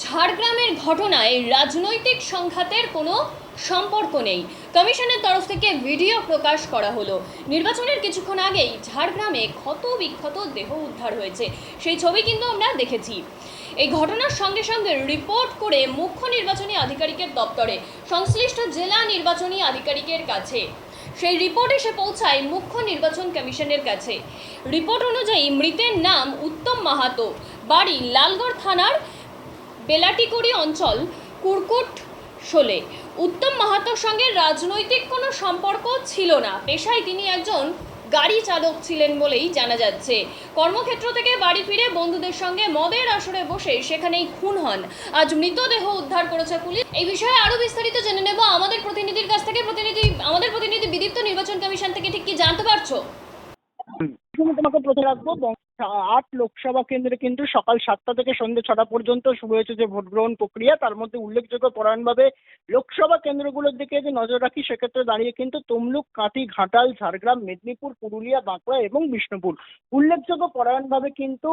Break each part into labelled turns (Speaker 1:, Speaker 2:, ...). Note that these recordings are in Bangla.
Speaker 1: ঝাড়গ্রামের ঘটনায় রাজনৈতিক সংঘাতের কোনো সম্পর্ক নেই। কমিশনের তরফ থেকে ভিডিও প্রকাশ করা হলো। নির্বাচনের কিছুক্ষণ আগেই ঝাড়গ্রামে ক্ষত বিক্ষত দেহ উদ্ধার হয়েছে, সেই ছবি কিন্তু আমরা দেখেছি। এই ঘটনার সঙ্গে সঙ্গে রিপোর্ট করে মুখ্য নির্বাচনী আধিকারিকের দপ্তরে সংশ্লিষ্ট জেলা নির্বাচনী আধিকারিকের কাছে সেই রিপোর্ট এসে পৌঁছায় মুখ্য নির্বাচন কমিশনের কাছে। রিপোর্ট অনুযায়ী মৃতের নাম উত্তম মাহাতো, বাড়ি লালগড় থানার বেলাটিকুড়ি অঞ্চল, কুরকুট শোলে। উত্তম মাহাতোর সঙ্গে রাজনৈতিক কোনো সম্পর্ক ছিল না, পেশায় তিনি একজন গাড়ি চালক ছিলেন বলেই জানা যাচ্ছে। কর্মক্ষেত্র থেকে বাড়ি ফিরে বন্ধুদের সঙ্গে মদের আসরে বসে সেখানেই খুন হন। আজ মৃতদেহ উদ্ধার করেছে পুলিশ। এই বিষয়ে আরো বিস্তারিত জেনে নেব আমাদের প্রতিনিধির কাছ থেকে। আমাদের প্রতিনিধি বিদীপ্ত, নির্বাচন কমিশন থেকে ঠিক কি জানতে পারছো?
Speaker 2: তোমাকে প্রথমে রাখবো, 8 লোকসভা কেন্দ্রে কিন্তু সকাল 7টা থেকে সন্ধ্যে 6টা পর্যন্ত শুরু হয়েছে যে ভোট গ্রহণ প্রক্রিয়া। তার মধ্যে উল্লেখযোগ্য পরায়ণভাবে লোকসভা কেন্দ্রগুলোর দিকে যে নজর রাখি, সেক্ষেত্রে দাঁড়িয়ে কিন্তু তমলুক, কাঁথি, ঘাটাল, ঝাড়গ্রাম, মেদিনীপুর, পুরুলিয়া, বাঁকুড়া এবং বিষ্ণুপুর উল্লেখযোগ্য পরায়ণভাবে কিন্তু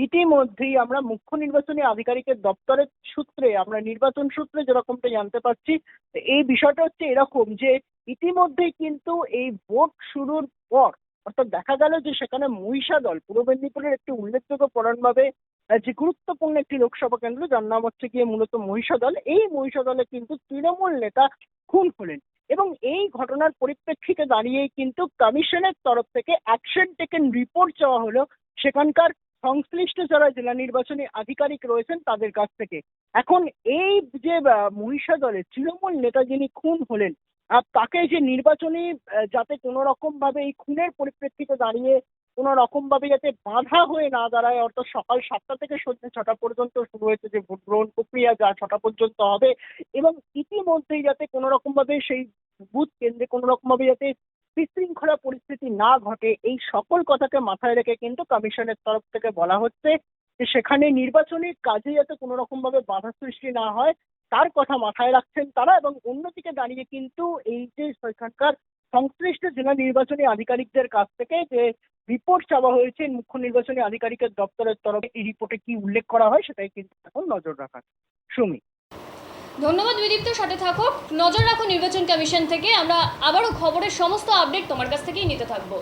Speaker 2: ইতিমধ্যেই আমরা মুখ্য নির্বাচনী আধিকারিকের দপ্তরের সূত্রে, আমরা নির্বাচন সূত্রে যেরকমটা জানতে পারছি, এই বিষয়টা হচ্ছে এরকম যে ইতিমধ্যেই কিন্তু এই ভোট শুরুর পর, অর্থাৎ দেখা গেল যে সেখানে মহিষাদল, পূর্ব মেদিনীপুরের একটি উল্লেখযোগ্য পরায়ণভাবে যে গুরুত্বপূর্ণ একটি লোকসভা কেন্দ্র, যার নাম হচ্ছে গিয়ে মূলত মহিষাদল, এই মহিষাদলে কিন্তু তৃণমূল নেতা খুন হলেন। এবং এই ঘটনার পরিপ্রেক্ষিতে দাঁড়িয়েই কিন্তু কমিশনের তরফ থেকে অ্যাকশন টেকেন রিপোর্ট চাওয়া হলো সেখানকার সংশ্লিষ্ট যারা জেলা নির্বাচনী আধিকারিক রয়েছেন তাদের কাছ থেকে। এখন এই যে মহিষাদলের তৃণমূল নেতা যিনি খুন হলেন, আর তাকে যে নির্বাচনী যাতে কোনো রকম ভাবে এই খুনের পরিপ্রেক্ষিতে দাঁড়িয়ে কোনো রকম ভাবে যাতে বাধা হয়ে না দাঁড়ায়, অর্থাৎ সকাল 7টা থেকে সন্ধ্যে 6টা পর্যন্ত শুরু হয়েছে যে ভোট গ্রহণ প্রক্রিয়া, যা 6টা পর্যন্ত হবে, এবং ইতিমধ্যেই যাতে কোনো রকম ভাবে সেই বুথ কেন্দ্রে কোনো রকম ভাবে যাতে বিশৃঙ্খলা পরিস্থিতি না ঘটে, এই সকল কথাকে মাথায় রেখে কিন্তু কমিশনের তরফ থেকে বলা হচ্ছে যে সেখানে নির্বাচনী কাজে যাতে কোনো রকম ভাবে বাধা সৃষ্টি না হয়, তার কথা মাথায় রাখছেন তারা। এবং অন্যদিকে দাঁড়িয়ে কিন্তু এই যে সেখানকার সংশ্লিষ্ট জেলা নির্বাচনী আধিকারিকদের কাছ থেকে যে রিপোর্ট চাওয়া হয়েছে মুখ্য নির্বাচনী আধিকারিকের দপ্তরের তরফে, এই রিপোর্টে কি উল্লেখ করা হয় সেটাই কিন্তু এখন নজর রাখার। সুমি,
Speaker 1: ধন্যবাদ বিদীপ্ত, সাথে থাকো, নজর রাখো নির্বাচন কমিশন থেকে। আমরা আবারও খবরের সমস্ত আপডেট তোমার কাছ থেকেই নিতে থাকবো।